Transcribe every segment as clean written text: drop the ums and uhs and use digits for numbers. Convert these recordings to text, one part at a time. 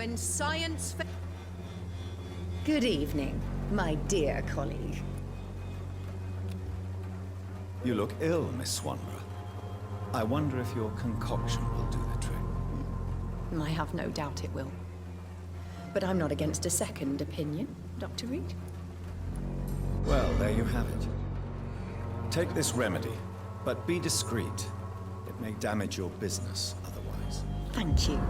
when science... Good evening, my dear colleague. You look ill, Miss Swanborough. I wonder if your concoction will do the trick. I have no doubt it will. But I'm not against a second opinion, Dr. Reed. Well, there you have it. Take this remedy, but be discreet. It may damage your business otherwise. Thank you.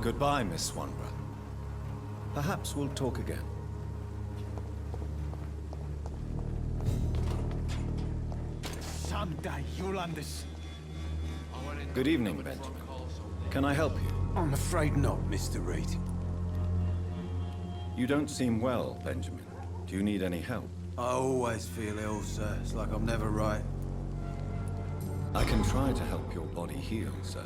Goodbye, Miss Swanborough. Perhaps we'll talk again. Someday you'll understand. Good evening, Benjamin. Can I help you? I'm afraid not, Mr. Reed. You don't seem well, Benjamin. Do you need any help? I always feel ill, sir. It's like I'm never right. I can try to help your body heal, sir.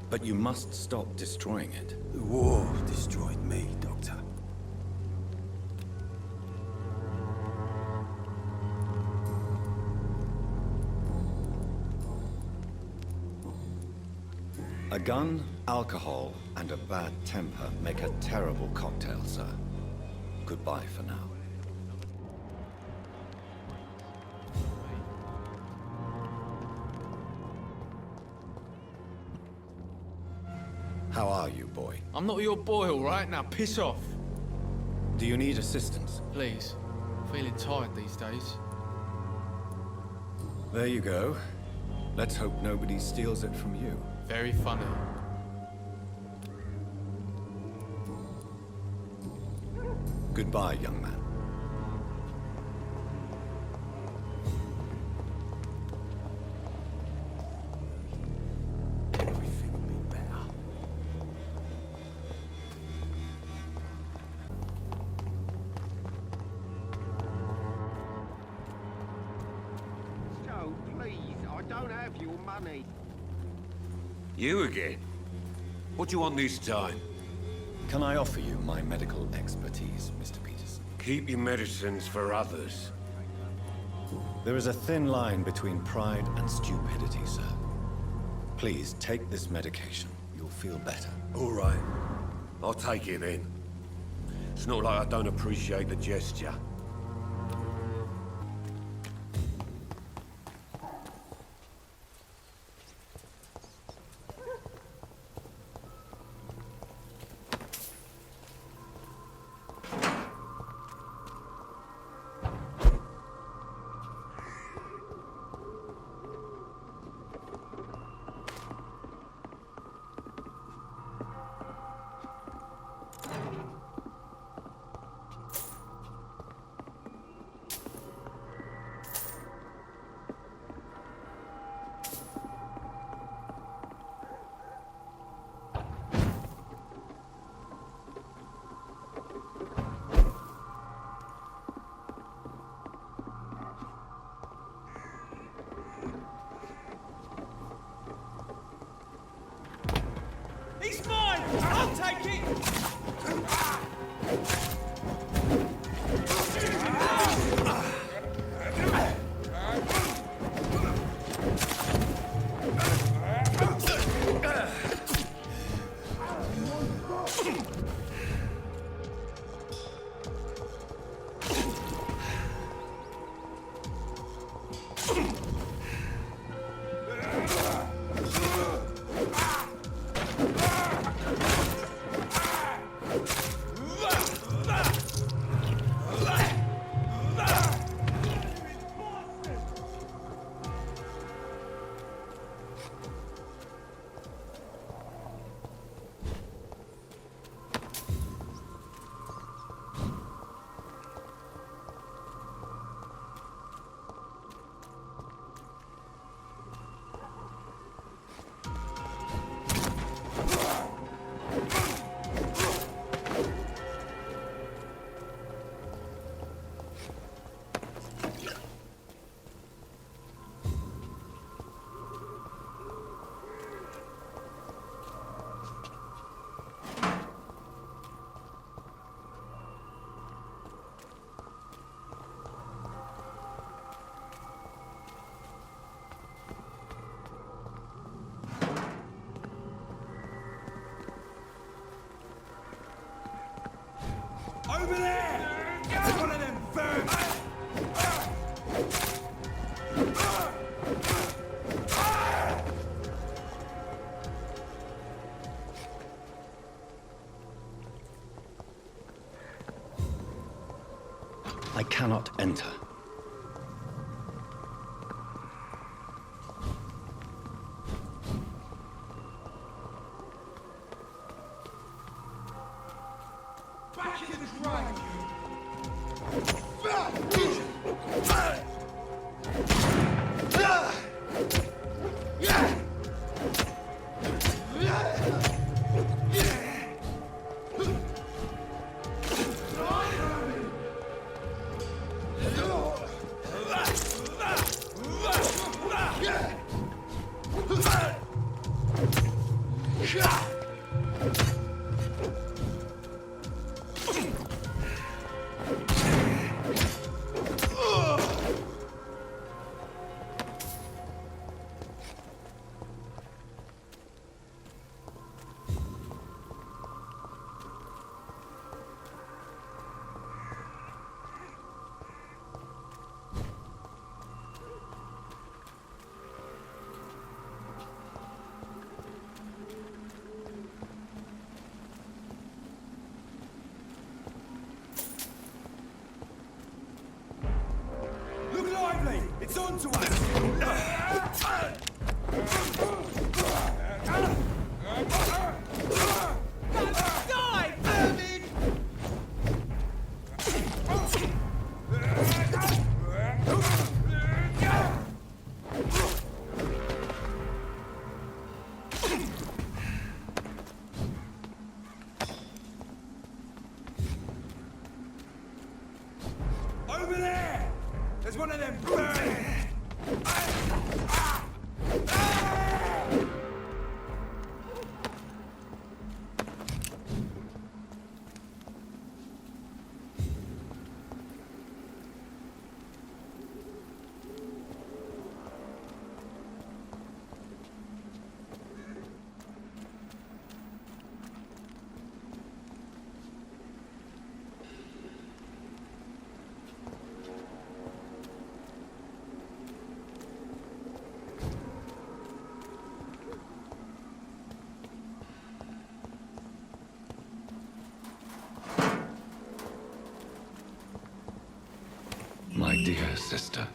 But you must stop destroying it. The war destroyed me, Doctor. A gun, alcohol, and a bad temper make a terrible cocktail, sir. Goodbye for now. How are you, boy? I'm not your boy, all right? Now piss off. Do you need assistance? Please. Feeling tired these days. There you go. Let's hope nobody steals it from you. Very funny. Goodbye, young man. Everything will be better. Joe, please, I don't have your money. You again? What do you want this time? Can I offer you my medical expertise, Mr. Peterson? Keep your medicines for others. There is a thin line between pride and stupidity, sir. Please, take this medication. You'll feel better. All right. I'll take it then. It's not like I don't appreciate the gesture. cannot enter. Look lively! It's on to us! Die, vermin! Over there! There's one of them burning! My dear sister,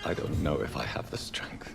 I don't know if I have the strength.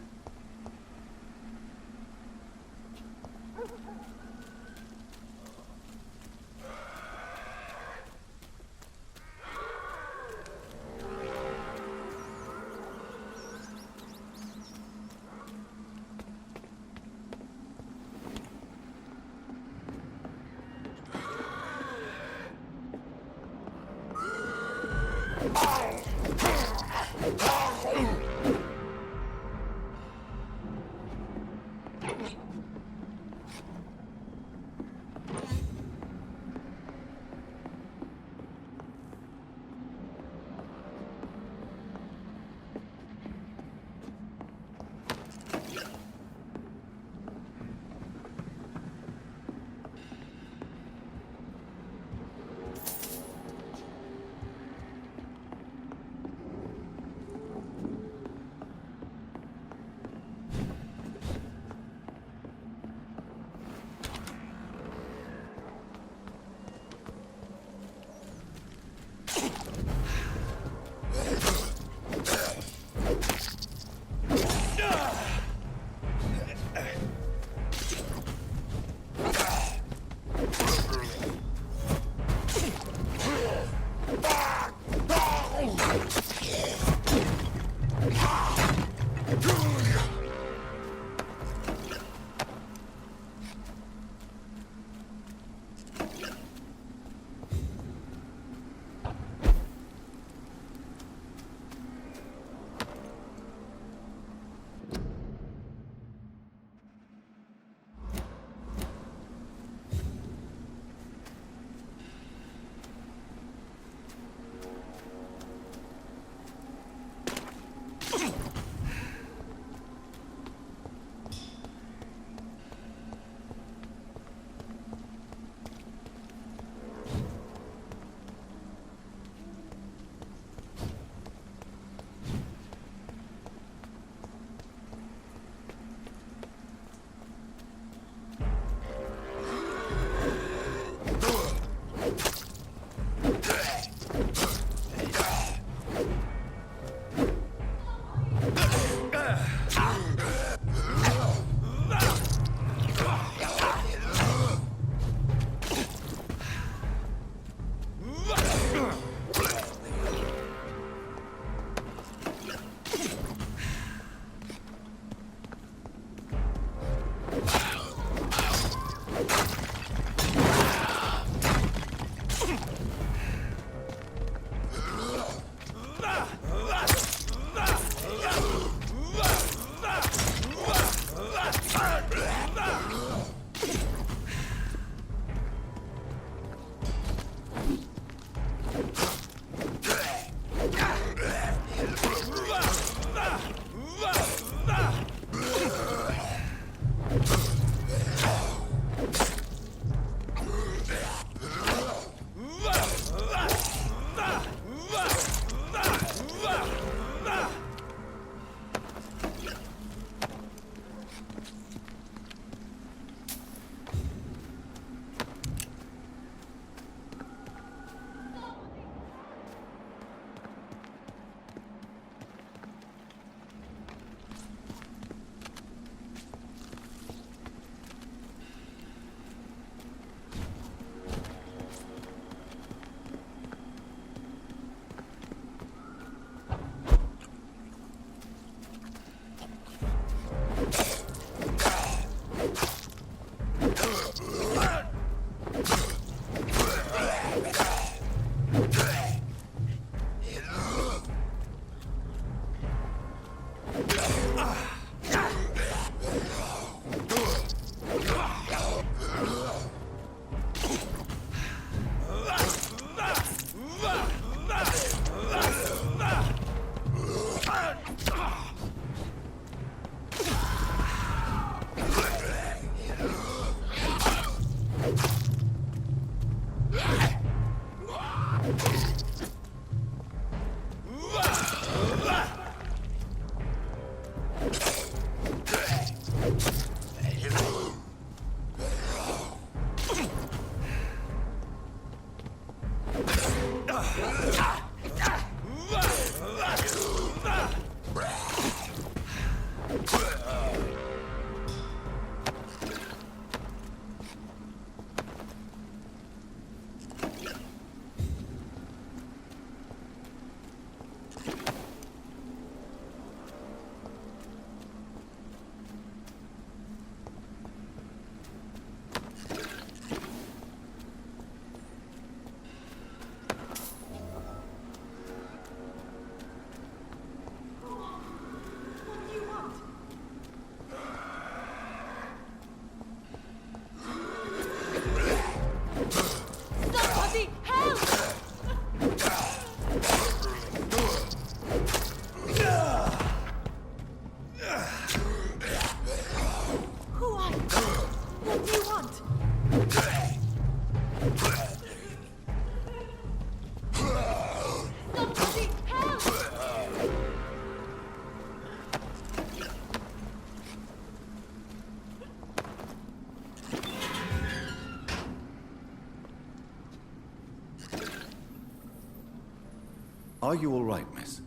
Are you all right, miss?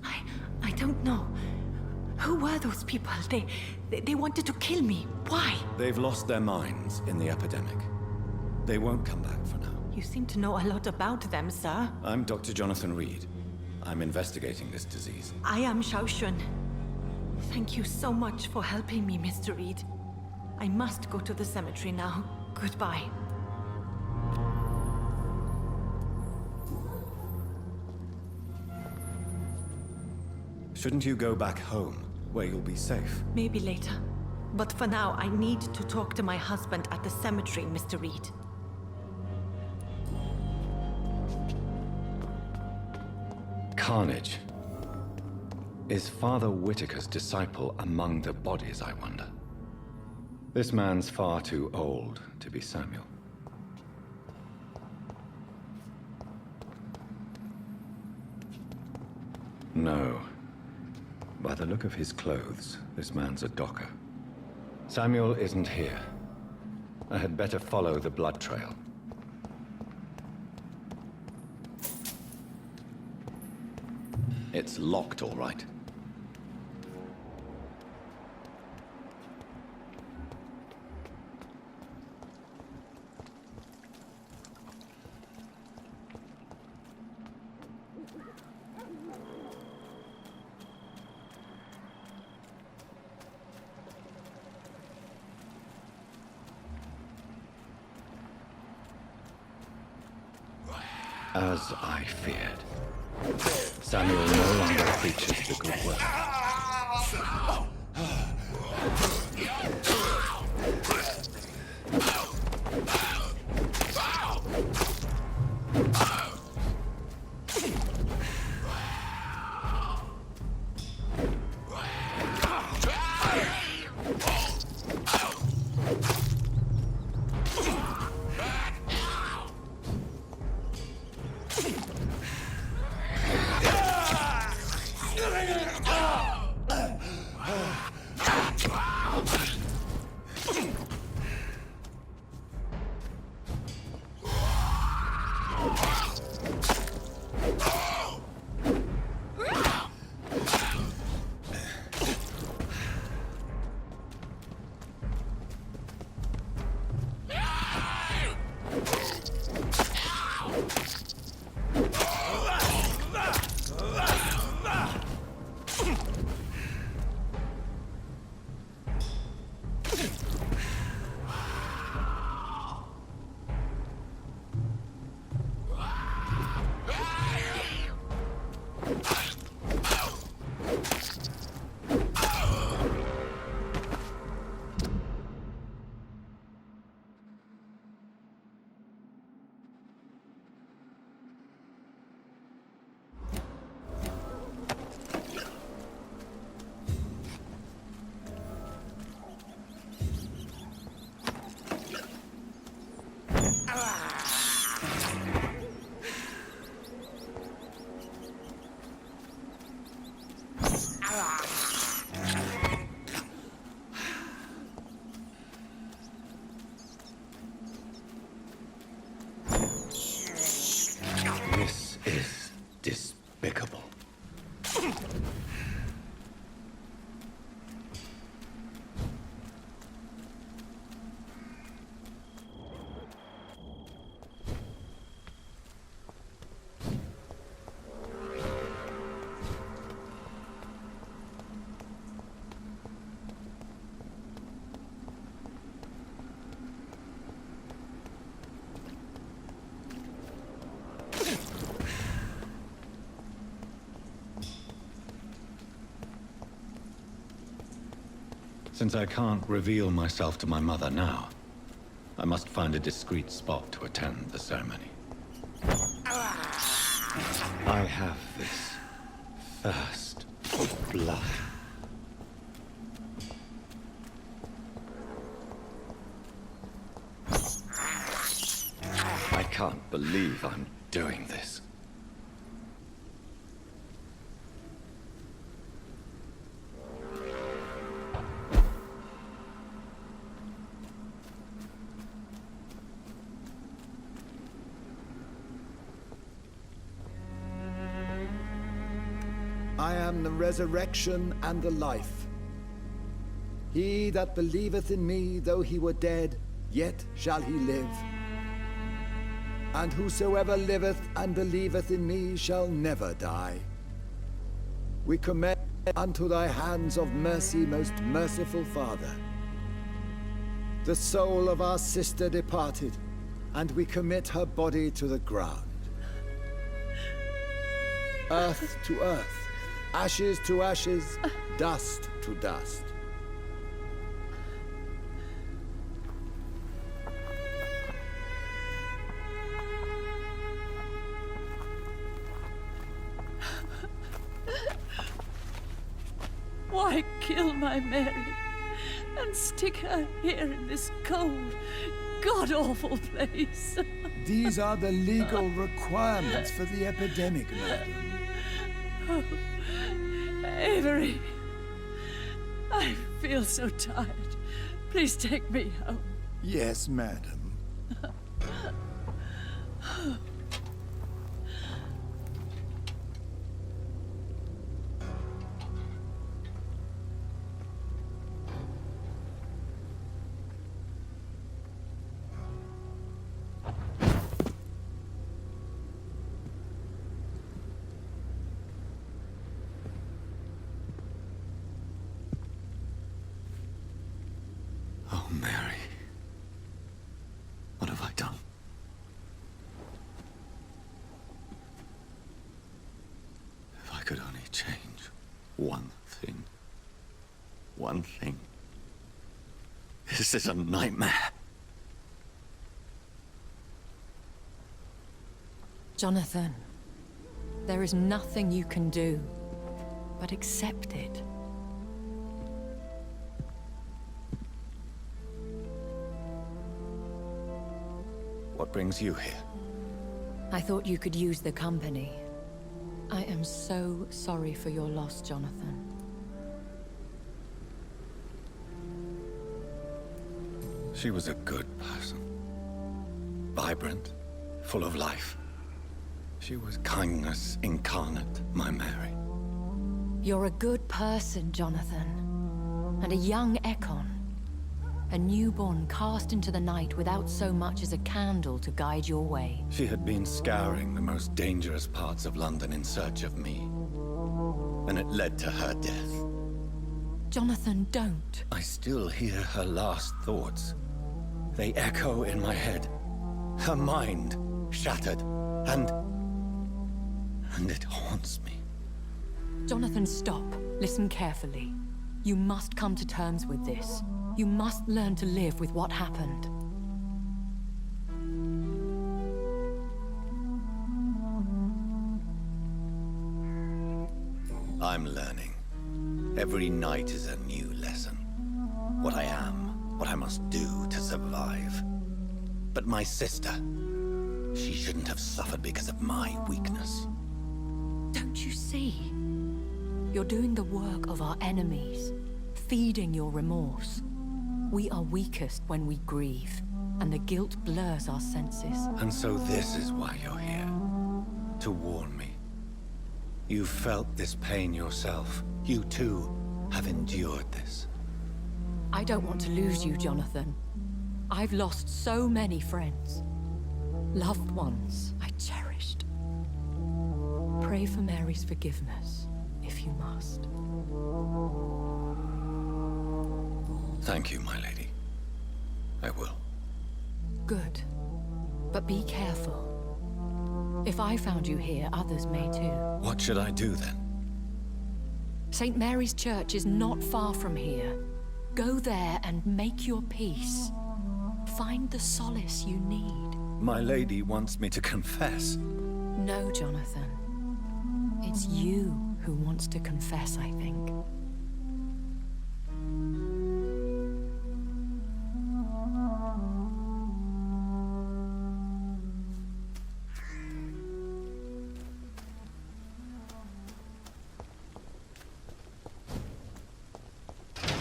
I don't know. Who were those people? They wanted to kill me. Why? They've lost their minds in the epidemic. They won't come back for now. You seem to know a lot about them, sir. I'm Dr. Jonathan Reed. I'm investigating this disease. I am Shaoshun. Thank you so much for helping me, Mr. Reed. I must go to the cemetery now. Goodbye. Shouldn't you go back home, where you'll be safe? Maybe later. But for now, I need to talk to my husband at the cemetery, Mr. Reed. Carnage. Is Father Whitaker's disciple among the bodies, I wonder? This man's far too old to be Samuel. No. By the look of his clothes, this man's a docker. Samuel isn't here. I had better follow the blood trail. It's locked, all right. As I feared, Samuel no longer preaches the good word. Since I can't reveal myself to my mother now, I must find a discreet spot to attend the ceremony. I have this thirst for blood. I can't believe I'm doing this. I am the resurrection and the life. He that believeth in me, though he were dead, yet shall he live. And whosoever liveth and believeth in me shall never die. We commend unto thy hands of mercy, most merciful Father, the soul of our sister departed, and we commit her body to the ground. Earth to earth, ashes to ashes, dust to dust. Why kill my Mary and stick her here in this cold, god-awful place? These are the legal requirements for the epidemic, madam. Oh, Avery, I feel so tired. Please take me home. Yes, madam. Oh, Mary. What have I done? If I could only change one thing. One thing. This is a nightmare. Jonathan, there is nothing you can do but accept it. What brings you here? I thought you could use the company. I am so sorry for your loss, Jonathan. She was a good person. Vibrant, full of life. She was kindness incarnate, my Mary. You're a good person, Jonathan. And a young Ekon. A newborn cast into the night without so much as a candle to guide your way. She had been scouring the most dangerous parts of London in search of me. And it led to her death. Jonathan, don't. I still hear her last thoughts. They echo in my head. Her mind shattered, and it haunts me. Jonathan, stop. Listen carefully. You must come to terms with this. You must learn to live with what happened. I'm learning. Every night is a new lesson. What I am, what I must do to survive. But my sister, she shouldn't have suffered because of my weakness. Don't you see? You're doing the work of our enemies, feeding your remorse. We are weakest when we grieve, and the guilt blurs our senses. And so this is why you're here. To warn me. You've felt this pain yourself. You too have endured this. I don't want to lose you, Jonathan. I've lost so many friends. Loved ones I cherished. Pray for Mary's forgiveness, if you must. Thank you, my lady. I will. Good. But be careful. If I found you here, others may too. What should I do then? St. Mary's Church is not far from here. Go there and make your peace. Find the solace you need. My lady wants me to confess. No, Jonathan. It's you who wants to confess, I think.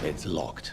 It's locked.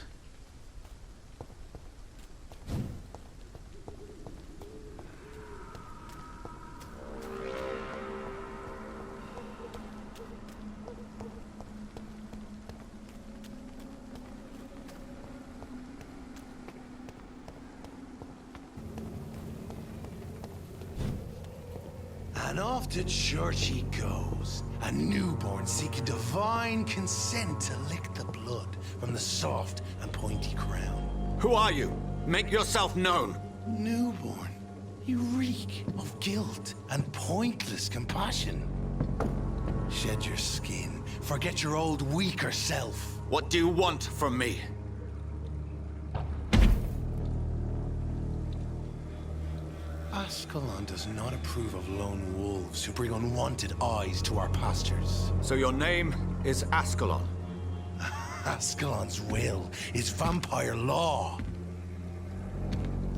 And off to church he goes, a newborn seeking divine consent to lick the blood from the soft and pointy crown. Who are you? Make yourself known. Newborn, you reek of guilt and pointless compassion. Shed your skin, forget your old weaker self. What do you want from me? Ascalon does not approve of lone wolves who bring unwanted eyes to our pastures. So your name is Ascalon? Ascalon's will is vampire law.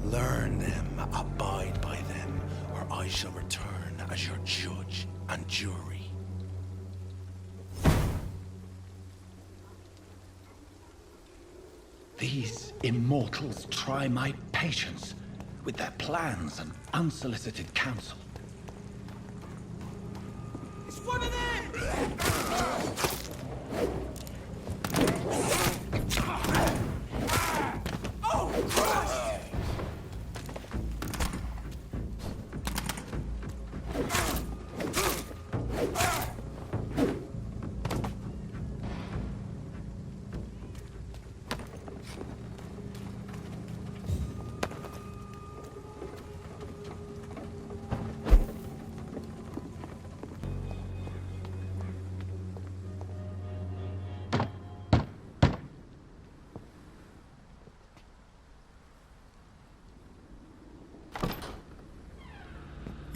Learn them, abide by them, or I shall return as your judge and jury. These immortals try my patience with their plans and unsolicited counsel. It's one of them! Oh, Christ!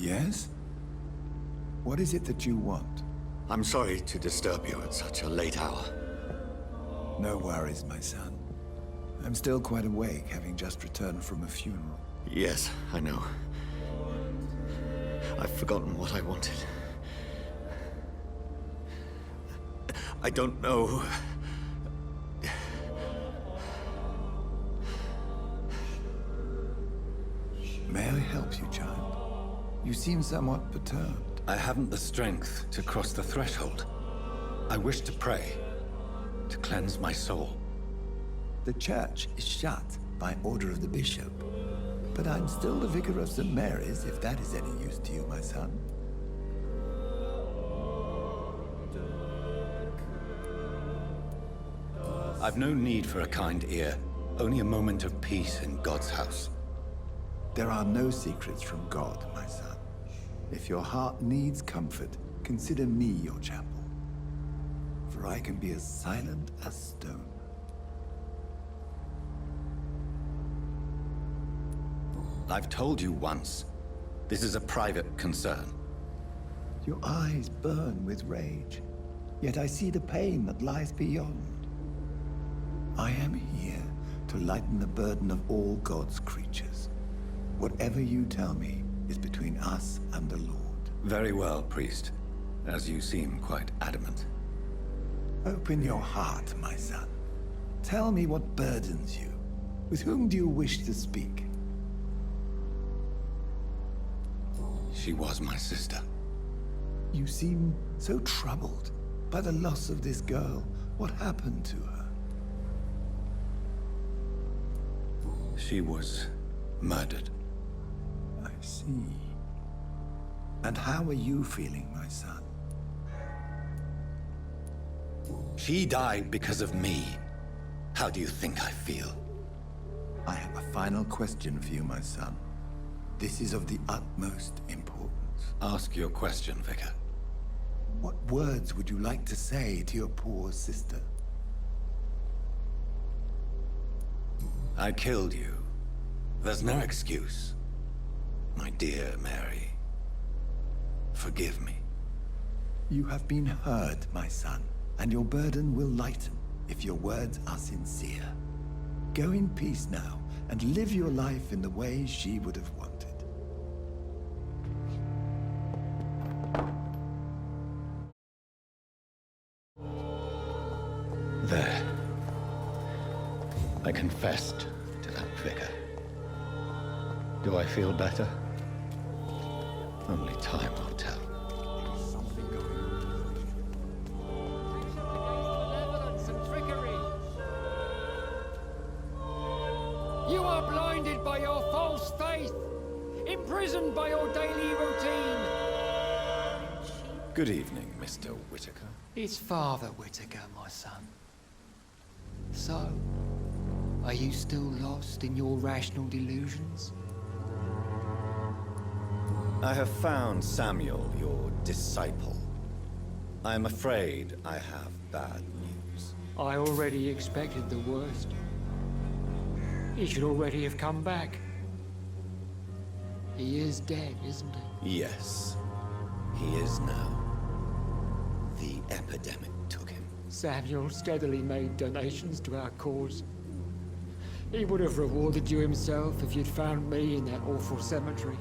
Yes? What is it that you want? I'm sorry to disturb you at such a late hour. No worries, my son. I'm still quite awake, having just returned from a funeral. Yes, I know. I've forgotten what I wanted. I don't know. May I help you, child? You seem somewhat perturbed. I haven't the strength to cross the threshold. I wish to pray, to cleanse my soul. The church is shut by order of the bishop. But I'm still the vicar of St. Mary's, if that is any use to you, my son. I've no need for a kind ear, only a moment of peace in God's house. There are no secrets from God, my son. If your heart needs comfort, consider me your chapel. For I can be as silent as stone. I've told you once, this is a private concern. Your eyes burn with rage, yet I see the pain that lies beyond. I am here to lighten the burden of all God's creatures. Whatever you tell me is between us and the Lord. Very well, priest, as you seem quite adamant. Open your heart, my son. Tell me what burdens you. With whom do you wish to speak? She was my sister. You seem so troubled by the loss of this girl. What happened to her? She was murdered. I see. And how are you feeling, my son? She died because of me. How do you think I feel? I have a final question for you, my son. This is of the utmost importance. Ask your question, Vicar. What words would you like to say to your poor sister? I killed you. There's no excuse. My dear Mary, forgive me. You have been heard, my son, and your burden will lighten if your words are sincere. Go in peace now, and live your life in the way she would have wanted. There. I confessed to that vicar. Do I feel better? Only time will tell. You are blinded by your false faith, imprisoned by your daily routine. Good evening, Mr. Whitaker. It's Father Whitaker, my son. So, are you still lost in your rational delusions? I have found Samuel, your disciple. I am afraid I have bad news. I already expected the worst. He should already have come back. He is dead, isn't he? Yes, he is now. The epidemic took him. Samuel steadily made donations to our cause. He would have rewarded you himself if you'd found me in that awful cemetery.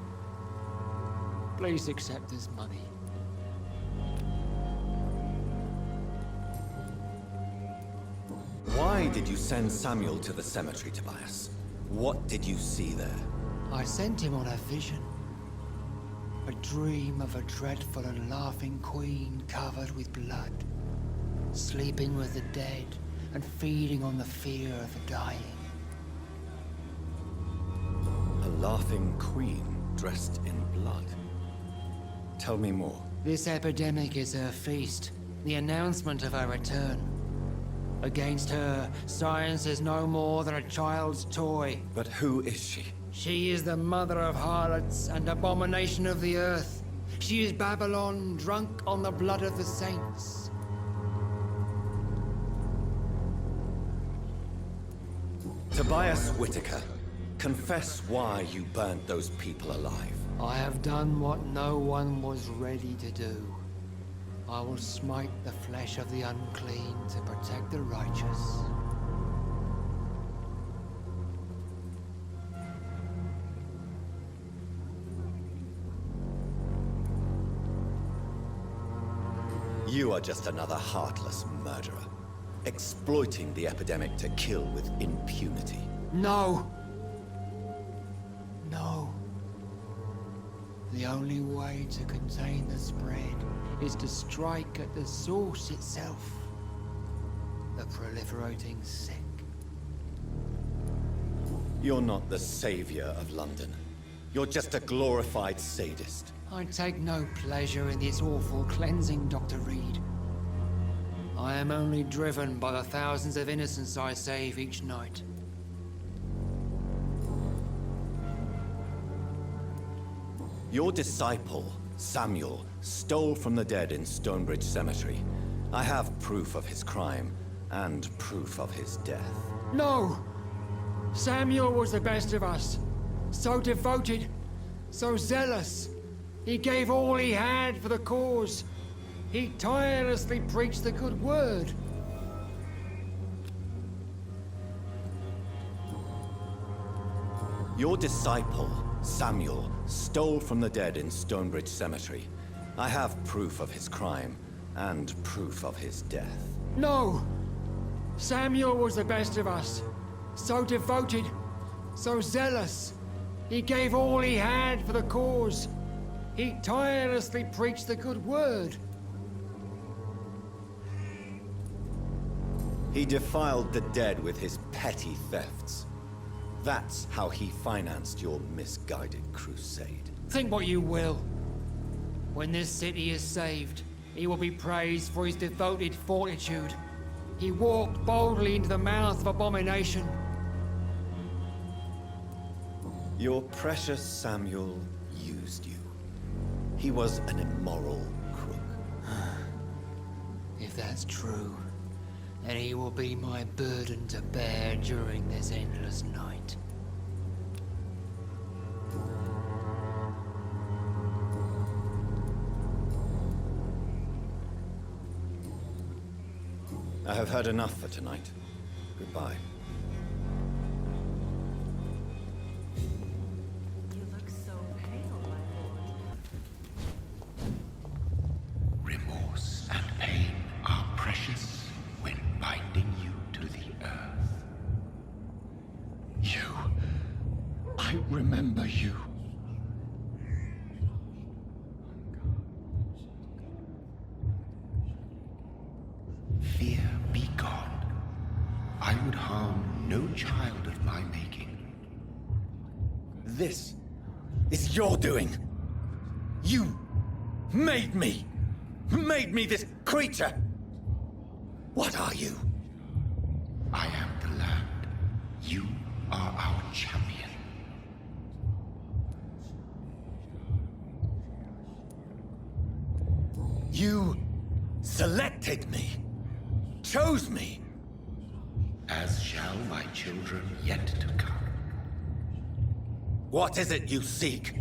Please accept this money. Why did you send Samuel to the cemetery, Tobias? What did you see there? I sent him on a vision. A dream of a dreadful and laughing queen covered with blood, sleeping with the dead and feeding on the fear of the dying. A laughing queen dressed in blood. Tell me more. This epidemic is her feast, the announcement of her return. Against her, science is no more than a child's toy. But who is she? She is the mother of harlots and abomination of the earth. She is Babylon, drunk on the blood of the saints. Tobias Whitaker, confess why you burnt those people alive. I have done what no one was ready to do. I will smite the flesh of the unclean to protect the righteous. You are just another heartless murderer, exploiting the epidemic to kill with impunity. No! No. The only way to contain the spread is to strike at the source itself. The proliferating sick. You're not the savior of London. You're just a glorified sadist. I take no pleasure in this awful cleansing, Dr. Reed. I am only driven by the thousands of innocents I save each night. Your disciple, Samuel, stole from the dead in Stonebridge Cemetery. I have proof of his crime, and proof of his death. No! Samuel was the best of us. So devoted, so zealous. He gave all he had for the cause. He tirelessly preached the good word. Your disciple, Samuel, stole from the dead in Stonebridge Cemetery. I have proof of his crime, and proof of his death. No! Samuel was the best of us. So devoted, so zealous. He gave all he had for the cause. He tirelessly preached the good word. He defiled the dead with his petty thefts. That's how he financed your misguided crusade. Think what you will. When this city is saved, he will be praised for his devoted fortitude. He walked boldly into the mouth of abomination. Your precious Samuel used you. He was an immoral crook. If that's true, and he will be my burden to bear during this endless night. I have heard enough for tonight. Goodbye. You look so pale, my lord. Remorse and pain are precious when binding you to the earth. You. I remember you. Fear be gone. I would harm no child of my making. This is your doing. You made me. Made me this creature. What are you? I am the land. You are our champion. You selected me. Chose me. As shall my children yet to come. What is it you seek?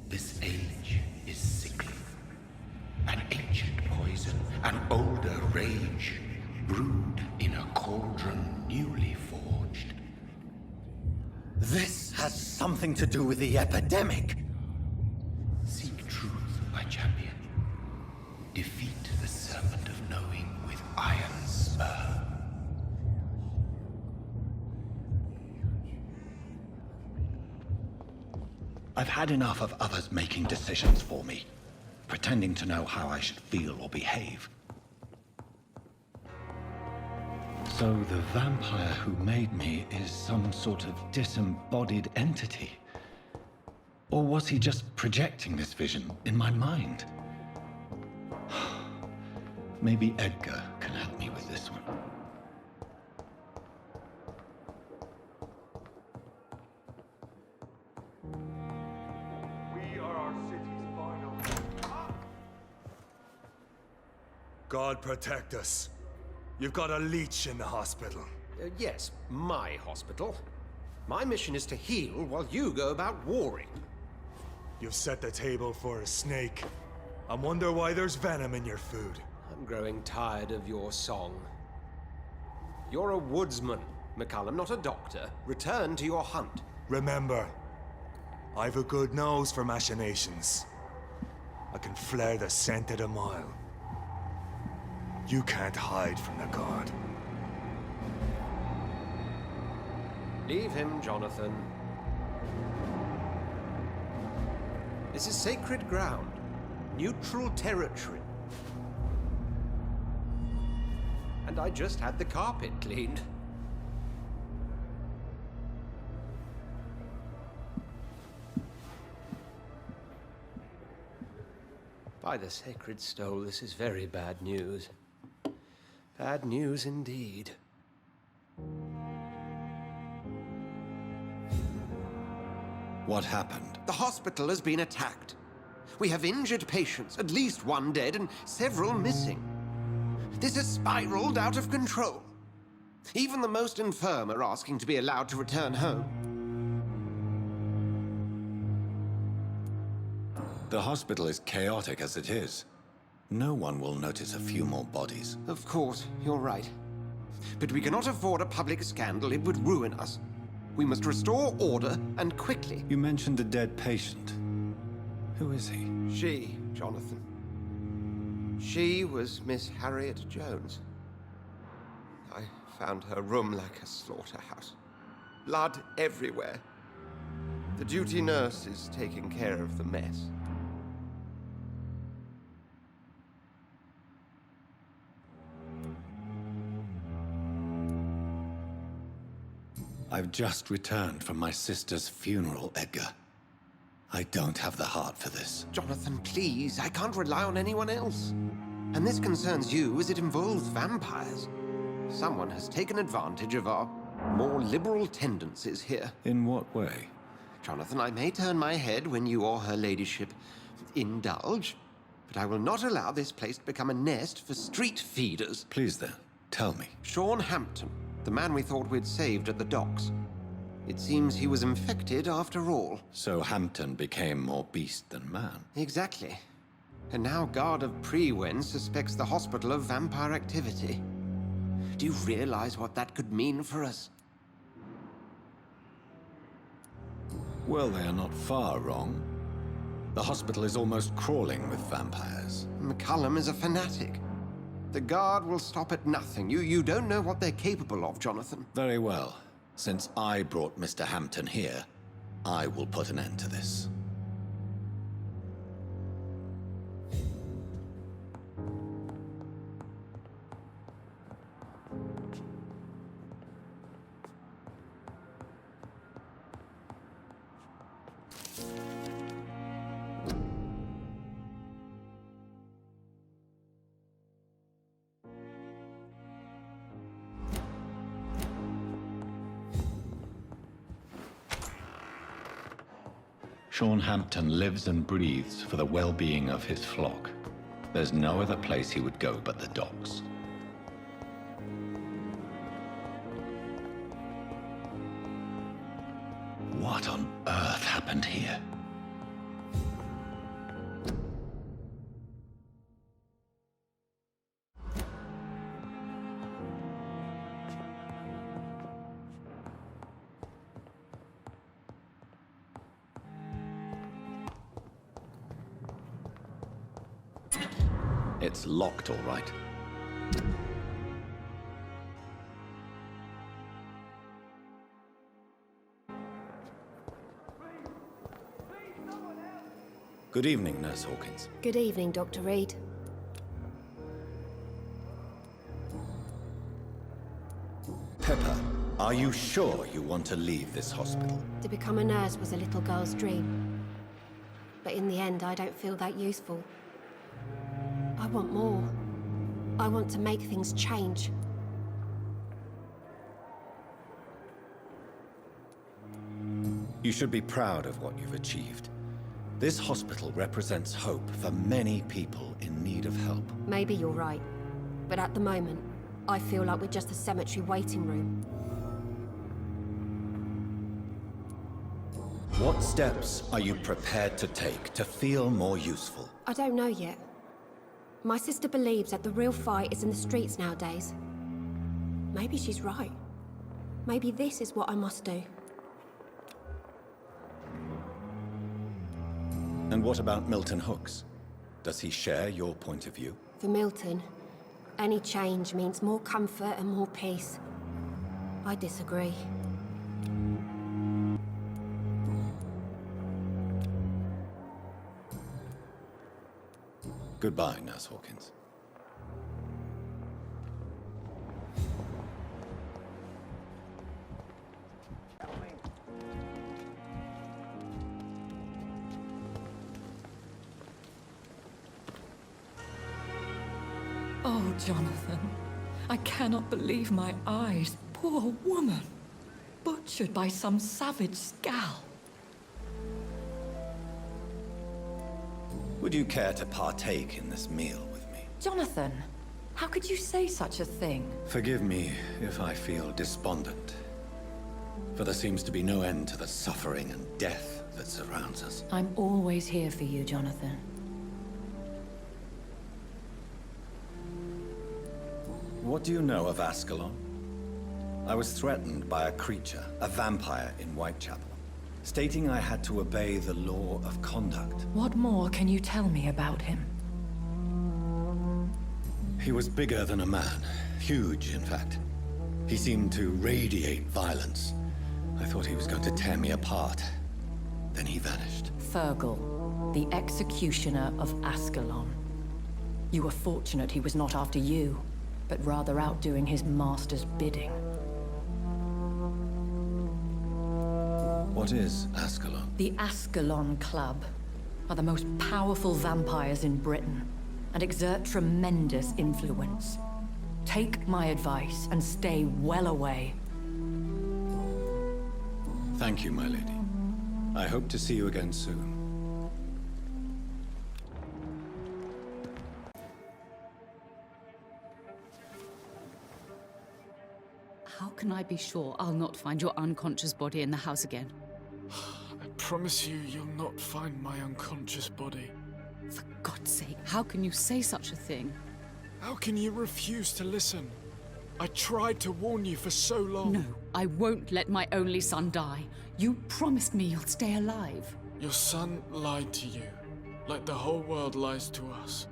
This age is sickly. An ancient poison, an older rage, brewed in a cauldron newly forged. This has something to do with the epidemic. Seek truth, my champion. Defeat the serpent of knowing with iron spur. I've had enough of others making decisions for me, pretending to know how I should feel or behave. So the vampire who made me is some sort of disembodied entity? Or was he just projecting this vision in my mind? Maybe Edgar can help me with this one. We are our city's final. God protect us. You've got a leech in the hospital. Yes, my hospital. My mission is to heal while you go about warring. You've set the table for a snake. I wonder why there's venom in your food. I'm growing tired of your song. You're a woodsman, McCullum, not a doctor. Return to your hunt. Remember, I've a good nose for machinations. I can flare the scent at a mile. You can't hide from the god. Leave him, Jonathan. This is sacred ground. Neutral territory. And I just had the carpet cleaned. By the sacred stole, this is very bad news. Bad news indeed. What happened? The hospital has been attacked. We have injured patients, at least one dead and several missing. This has spiraled out of control. Even the most infirm are asking to be allowed to return home. The hospital is chaotic as it is. No one will notice a few more bodies. Of course, you're right. But we cannot afford a public scandal. It would ruin us. We must restore order, and quickly. You mentioned a dead patient. Who is he? She, Jonathan. She was Miss Harriet Jones. I found her room like a slaughterhouse. Blood everywhere. The duty nurse is taking care of the mess. I've just returned from my sister's funeral, Edgar. I don't have the heart for this. Jonathan, please. I can't rely on anyone else. And this concerns you as it involves vampires. Someone has taken advantage of our more liberal tendencies here. In what way? Jonathan, I may turn my head when you or her ladyship indulge, but I will not allow this place to become a nest for street feeders. Please then, Tell me. Sean Hampton, the man we thought we'd saved at the docks. It seems he was infected after all. So Hampton became more beast than man. Exactly. And now Guard of Prewen suspects the hospital of vampire activity. Do you realize what that could mean for us? Well, they are not far wrong. The hospital is almost crawling with vampires. McCullum is a fanatic. The Guard will stop at nothing. You don't know what they're capable of, Jonathan. Very well. Since I brought Mr. Hampton here, I will put an end to this. Sean Hampton lives and breathes for the well-being of his flock. There's no other place he would go but the docks. What on earth happened here? It's locked, all right. Good evening, Nurse Hawkins. Good evening, Dr. Reed. Pepper, are you sure you want to leave this hospital? To become a nurse was a little girl's dream. But in the end, I don't feel that useful. I want more. I want to make things change. You should be proud of what you've achieved. This hospital represents hope for many people in need of help. Maybe you're right. But at the moment, I feel like we're just a cemetery waiting room. What steps are you prepared to take to feel more useful? I don't know yet. My sister believes that the real fight is in the streets nowadays. Maybe she's right. Maybe this is what I must do. And what about Milton Hooks? Does he share your point of view? For Milton, any change means more comfort and more peace. I disagree. Goodbye, Nurse Hawkins. Oh, Jonathan. I cannot believe my eyes. Poor woman. Butchered by some savage scowl. Would you care to partake in this meal with me? Jonathan, how could you say such a thing? Forgive me if I feel despondent. For there seems to be no end to the suffering and death that surrounds us. I'm always here for you, Jonathan. What do you know of Ascalon? I was threatened by a creature, a vampire in Whitechapel, stating I had to obey the law of conduct. What more can you tell me about him? He was bigger than a man. Huge, in fact. He seemed to radiate violence. I thought he was going to tear me apart. Then he vanished. Fergal, the executioner of Ascalon. You were fortunate he was not after you, but rather out doing his master's bidding. What is Ascalon? The Ascalon Club are the most powerful vampires in Britain and exert tremendous influence. Take my advice and stay well away. Thank you, my lady. I hope to see you again soon. can I be sure I'll not find your unconscious body in the house again? I promise you, you'll not find my unconscious body. For God's sake, how can you say such a thing? How can you refuse to listen? I tried to warn you for so long. No, I won't let my only son die. You promised me you'll stay alive. Your son lied to you, like the whole world lies to us.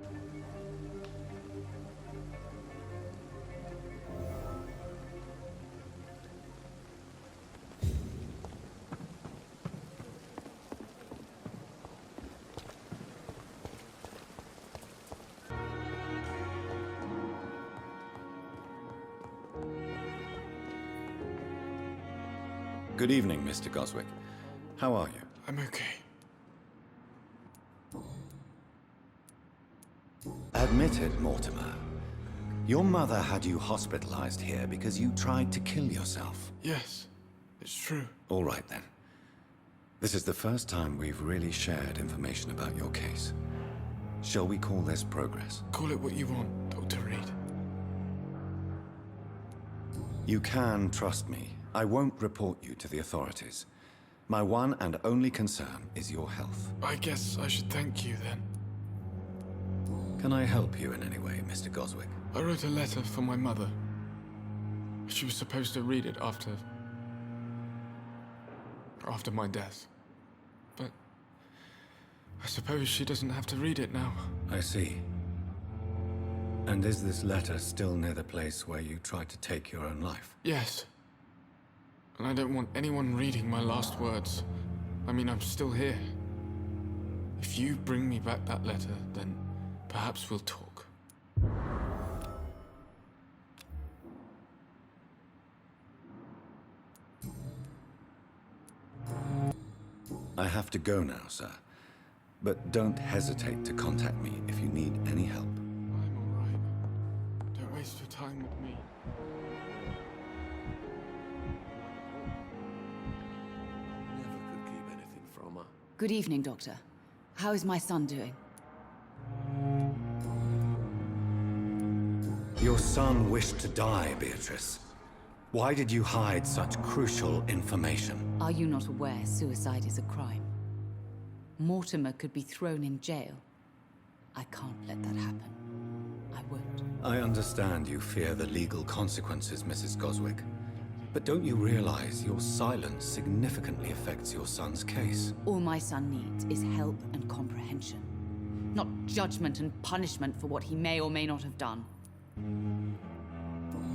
Good evening, Mr. Goswick. How are you? I'm okay. Admit it, Mortimer. Your mother had you hospitalized here because you tried to kill yourself. Yes, it's true. All right, then. This is the first time we've really shared information about your case. Shall we call this progress? Call it what you want, Dr. Reed. You can trust me. I won't report you to the authorities. My one and only concern is your health. I guess I should thank you, then. Can I help you in any way, Mr. Goswick? I wrote a letter for my mother. She was supposed to read it after my death. But I suppose she doesn't have to read it now. I see. And is this letter still near the place where you tried to take your own life? Yes. And I don't want anyone reading my last words. I mean, I'm still here. If you bring me back that letter, then perhaps we'll talk. I have to go now, sir. But don't hesitate to contact me if you need any help. I'm all right. Don't waste your time with me. Never could keep anything from her. Good evening, Doctor. How is my son doing? Your son wished to die, Beatrice. Why did you hide such crucial information? Are you not aware suicide is a crime? Mortimer could be thrown in jail. I can't let that happen. I won't. I understand you fear the legal consequences, Mrs. Goswick. But don't you realize your silence significantly affects your son's case? All my son needs is help and comprehension. Not judgment and punishment for what he may or may not have done.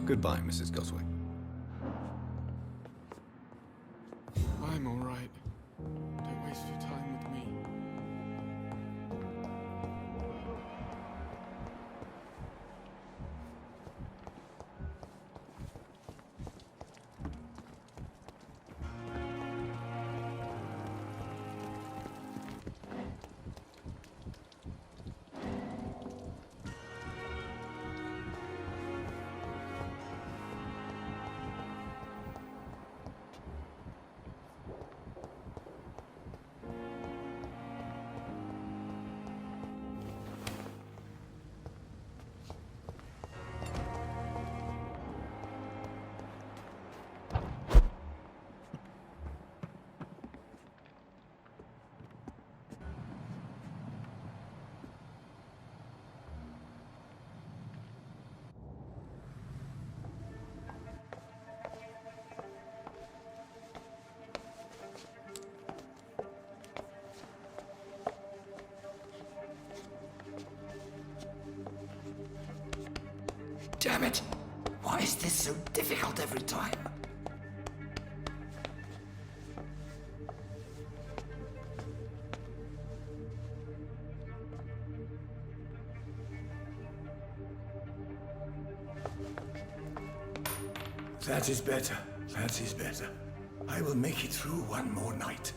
Goodbye, Mrs. Goswick. I'm all right. Don't waste your time with me. Damn it! Why is this so difficult every time? That is better. That is better. I will make it through one more night.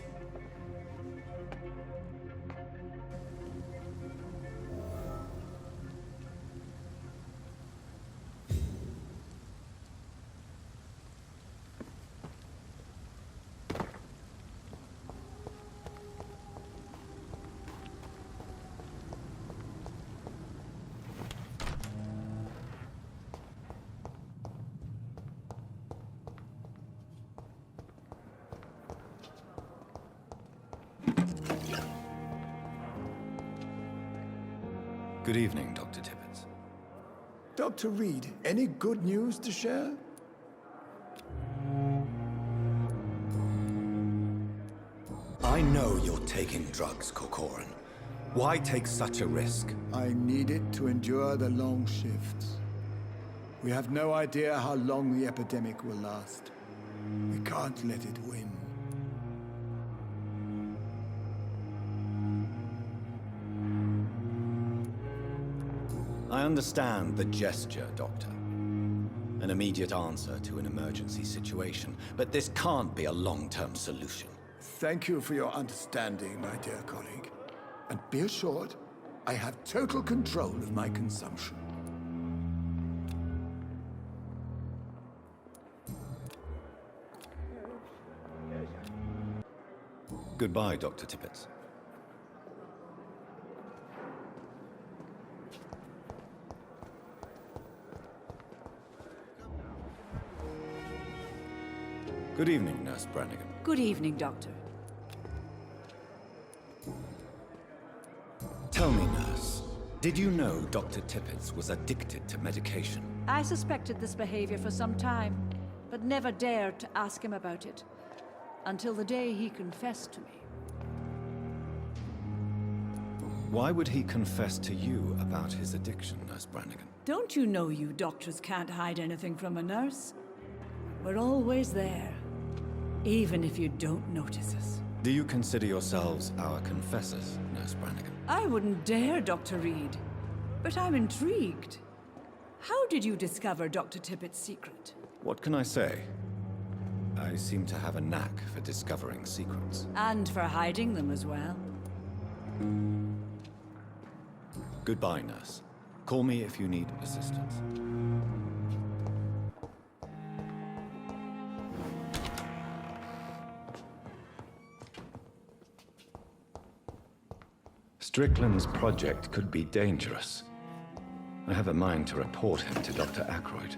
Good evening, Dr. Tippett. Dr. Reed, any good news to share? I know you're taking drugs, Corcoran. Why take such a risk? I need it to endure the long shifts. We have no idea how long the epidemic will last. We can't let it win. I understand the gesture, Doctor. An immediate answer to an emergency situation, but this can't be a long-term solution. Thank you for your understanding, my dear colleague. And be assured, I have total control of my consumption. Goodbye, Dr. Tippett. Good evening, Nurse Brannigan. Good evening, Doctor. Tell me, Nurse, did you know Dr. Tippett was addicted to medication? I suspected this behavior for some time, but never dared to ask him about it. Until the day he confessed to me. Why would he confess to you about his addiction, Nurse Brannigan? Don't you know you doctors can't hide anything from a nurse? We're always there, even if you don't notice us. Do you consider yourselves our confessors, Nurse Brannigan? I wouldn't dare, Dr. Reed. But I'm intrigued. How did you discover Dr. Tippett's secret? What can I say? I seem to have a knack for discovering secrets. And for hiding them as well. Goodbye, Nurse. Call me if you need assistance. Strickland's project could be dangerous. I have a mind to report him to Dr. Ackroyd.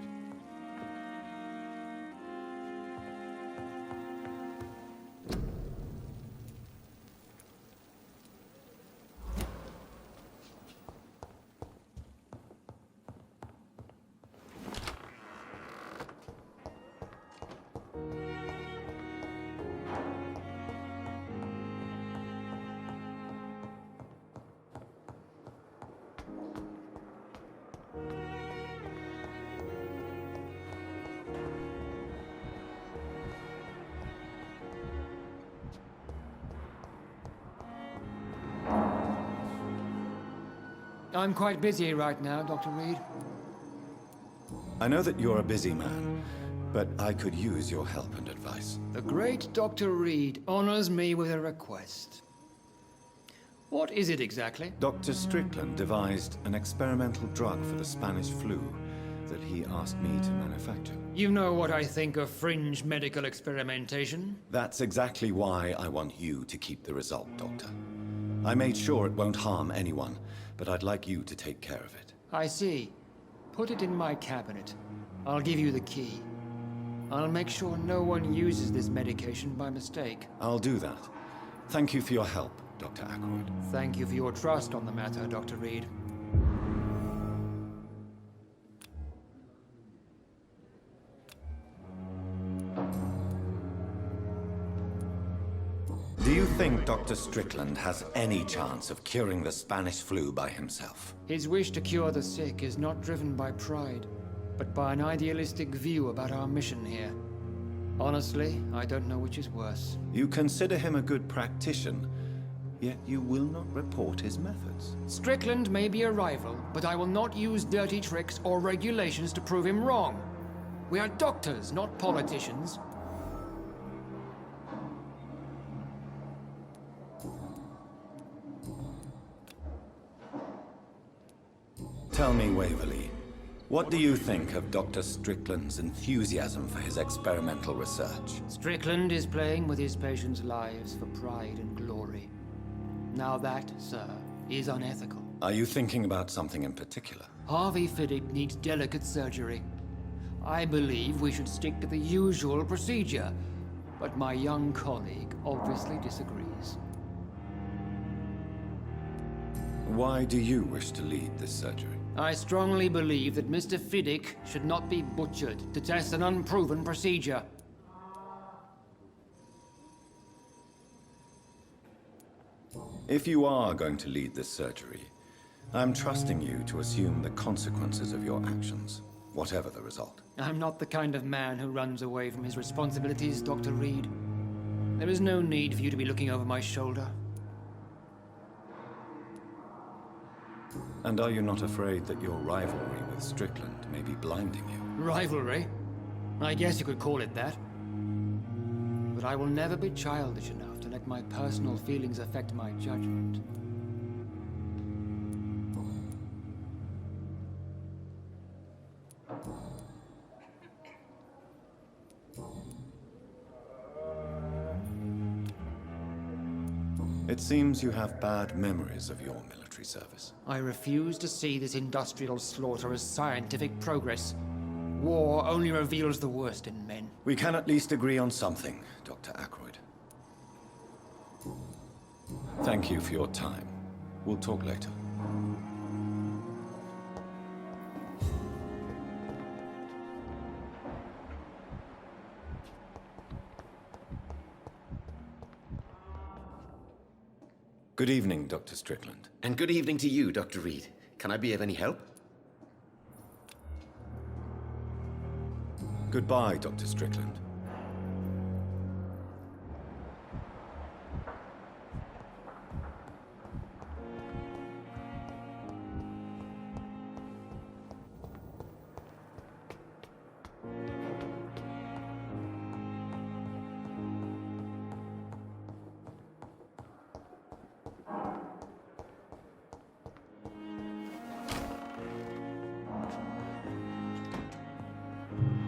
I'm quite busy right now, Dr. Reed. I know that you're a busy man, but I could use your help and advice. The great Dr. Reed honors me with a request. What is it exactly? Dr. Strickland devised an experimental drug for the Spanish flu that he asked me to manufacture. You know what I think of fringe medical experimentation? That's exactly why I want you to keep the result, Doctor. I made sure it won't harm anyone, but I'd like you to take care of it. I see. Put it in my cabinet. I'll give you the key. I'll make sure no one uses this medication by mistake. I'll do that. Thank you for your help, Dr. Ackroyd. Thank you for your trust on the matter, Dr. Reed. Do you think Dr. Strickland has any chance of curing the Spanish flu by himself? His wish to cure the sick is not driven by pride, but by an idealistic view about our mission here. Honestly, I don't know which is worse. You consider him a good practitioner, yet you will not report his methods. Strickland may be a rival, but I will not use dirty tricks or regulations to prove him wrong. We are doctors, not politicians. Tell me, Waverly, what do you think of Dr. Strickland's enthusiasm for his experimental research? Strickland is playing with his patients' lives for pride and glory. Now that, sir, is unethical. Are you thinking about something in particular? Harvey Fiddick needs delicate surgery. I believe we should stick to the usual procedure, but my young colleague obviously disagrees. Why do you wish to lead this surgery? I strongly believe that Mr. Fiddick should not be butchered to test an unproven procedure. If you are going to lead this surgery, I'm trusting you to assume the consequences of your actions, whatever the result. I'm not the kind of man who runs away from his responsibilities, Dr. Reed. There is no need for you to be looking over my shoulder. And are you not afraid that your rivalry with Strickland may be blinding you? Rivalry? I guess you could call it that. But I will never be childish enough to let my personal feelings affect my judgment. It seems you have bad memories of your military service. I refuse to see this industrial slaughter as scientific progress. War only reveals the worst in men. We can at least agree on something, Dr. Ackroyd. Thank you for your time. We'll talk later. Good evening, Dr. Strickland. And good evening to you, Dr. Reed. Can I be of any help? Goodbye, Dr. Strickland.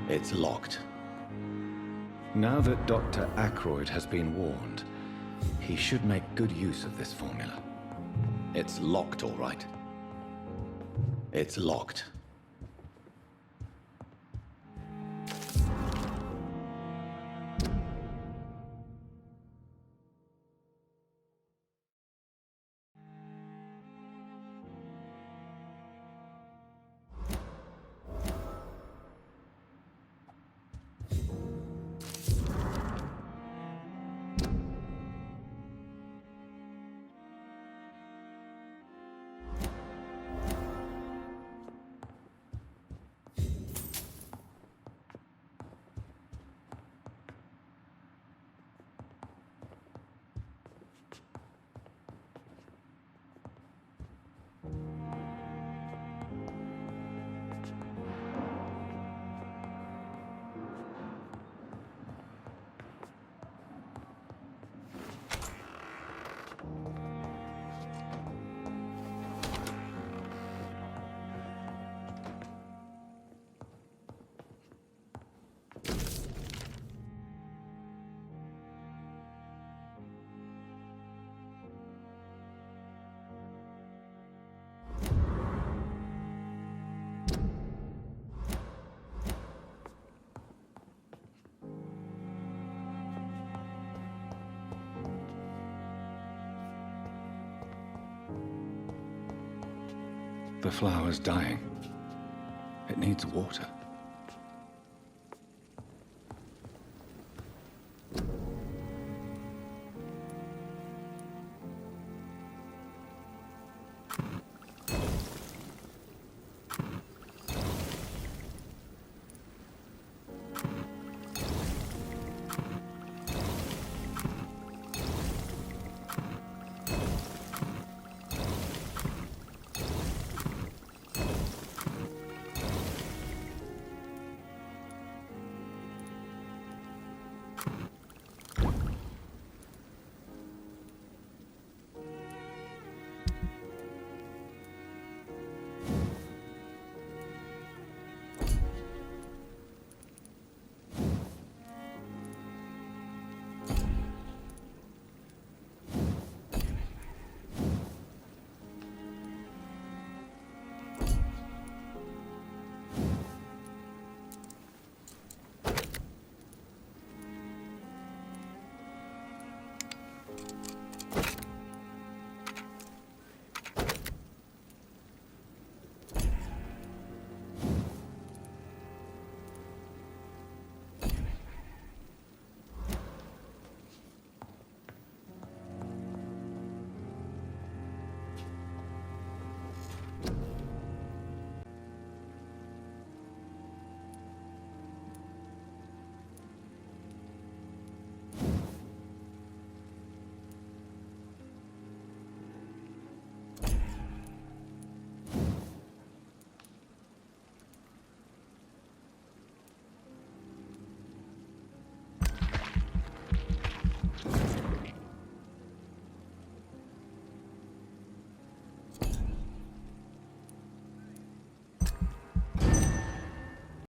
It's locked. Now that Dr. Ackroyd has been warned, he should make good use of this formula. It's locked, all right. It's locked. The flower's dying. It needs water.